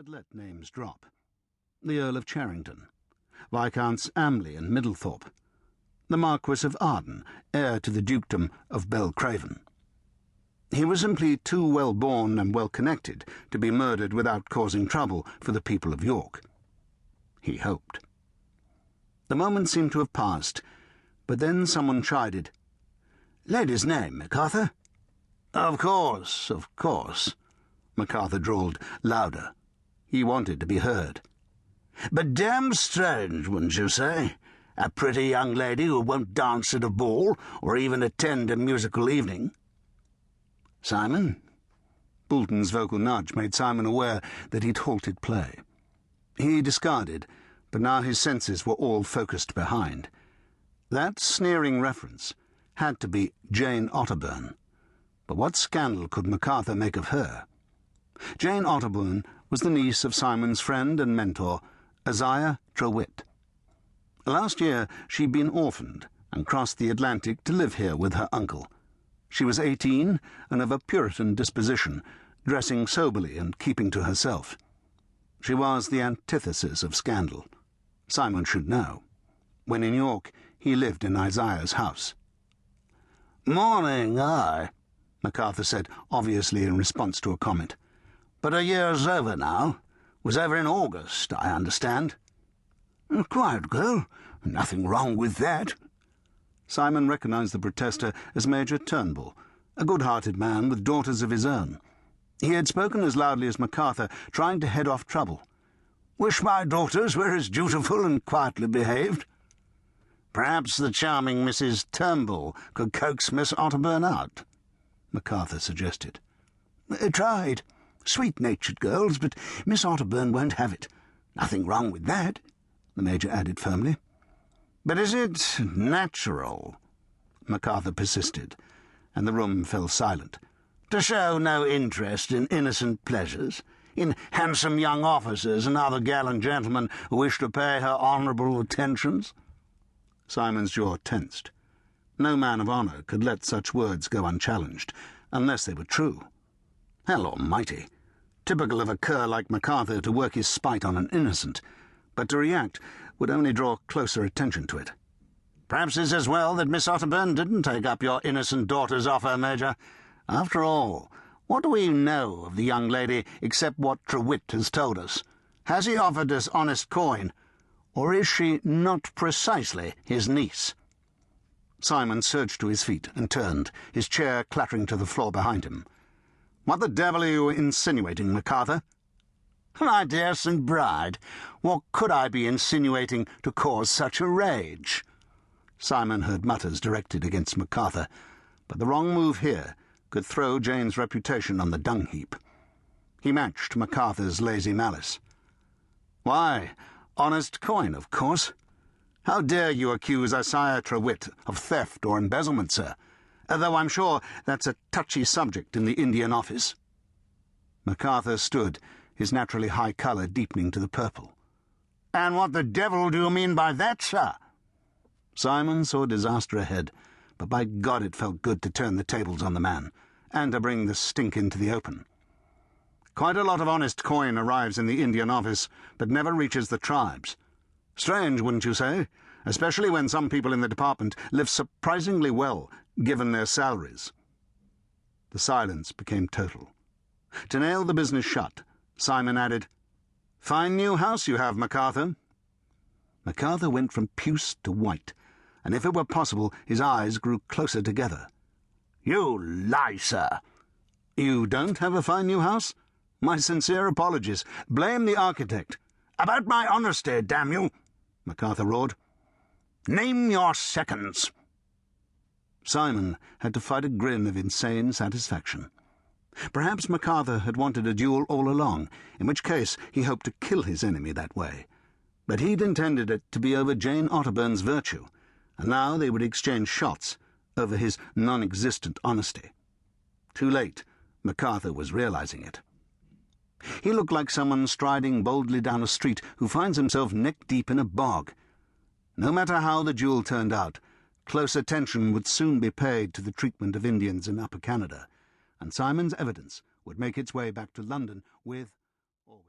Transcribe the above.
had let names drop. The Earl of Charrington, Viscounts Amley and Middlethorpe, the Marquis of Arden, heir to the dukedom of Belcraven. He was simply too well-born and well-connected to be murdered without causing trouble for the people of York. He hoped. The moment seemed to have passed, but then someone chided. "Lady's name, MacArthur?" Of course," MacArthur drawled louder. He wanted to be heard. "But damned strange, wouldn't you say? A pretty young lady who won't dance at a ball or even attend a musical evening." "Simon?" Boulton's vocal nudge made Simon aware that he'd halted play. He discarded, but now his senses were all focused behind. That sneering reference had to be Jane Otterburn. But what scandal could MacArthur make of her? Jane Otterburn was the niece of Simon's friend and mentor, Isaiah Trowhitt. Last year she'd been orphaned and crossed the Atlantic to live here with her uncle. She was 18 and of a Puritan disposition, dressing soberly and keeping to herself. She was the antithesis of scandal. Simon should know. When in York, he lived in Isaiah's house. "Morning, aye," MacArthur said, obviously in response to a comment. "But a year's over now. Was over in August, I understand." "Quiet girl. Nothing wrong with that." Simon recognised the protester as Major Turnbull, a good-hearted man with daughters of his own. He had spoken as loudly as MacArthur, trying to head off trouble. "Wish my daughters were as dutiful and quietly behaved." "Perhaps the charming Mrs. Turnbull could coax Miss Otterburn out," MacArthur suggested. "Tried. Sweet-natured girls, but Miss Otterburn won't have it. Nothing wrong with that," the Major added firmly. "But is it natural?" MacArthur persisted, and the room fell silent. "To show no interest in innocent pleasures, in handsome young officers and other gallant gentlemen who wish to pay her honourable attentions?" Simon's jaw tensed. No man of honour could let such words go unchallenged, unless they were true. Hell almighty! Typical of a cur like MacArthur to work his spite on an innocent, but to react would only draw closer attention to it. "Perhaps it's as well that Miss Otterburn didn't take up your innocent daughter's offer, Major. After all, what do we know of the young lady except what Trowhitt has told us? Has he offered us honest coin, or is she not precisely his niece?" Simon surged to his feet and turned, his chair clattering to the floor behind him. "What the devil are you insinuating, MacArthur?" "My dear St. Bride, what could I be insinuating to cause such a rage?" Simon heard mutters directed against MacArthur, but the wrong move here could throw Jane's reputation on the dung-heap. He matched MacArthur's lazy malice. "Why, honest coin, of course. How dare you accuse Isaiah Trowhitt of theft or embezzlement, sir? Though I'm sure that's a touchy subject in the Indian Office." MacArthur stood, his naturally high colour deepening to the purple. "And what the devil do you mean by that, sir?" Simon saw disaster ahead, but by God it felt good to turn the tables on the man, and to bring the stink into the open. "Quite a lot of honest coin arrives in the Indian Office, but never reaches the tribes. Strange, wouldn't you say? Especially when some people in the department live surprisingly well, given their salaries." The silence became total. To nail the business shut, Simon added, "Fine new house you have, MacArthur." MacArthur went from puce to white, and if it were possible, his eyes grew closer together. "You lie, sir." "You don't have a fine new house? My sincere apologies. Blame the architect." "About my honesty, damn you!" MacArthur roared. "Name your seconds." Simon had to fight a grin of insane satisfaction. Perhaps MacArthur had wanted a duel all along, in which case he hoped to kill his enemy that way. But he'd intended it to be over Jane Otterburn's virtue, and now they would exchange shots over his non-existent honesty. Too late, MacArthur was realizing it. He looked like someone striding boldly down a street who finds himself neck-deep in a bog. No matter how the duel turned out, close attention would soon be paid to the treatment of Indians in Upper Canada, and Simon's evidence would make its way back to London with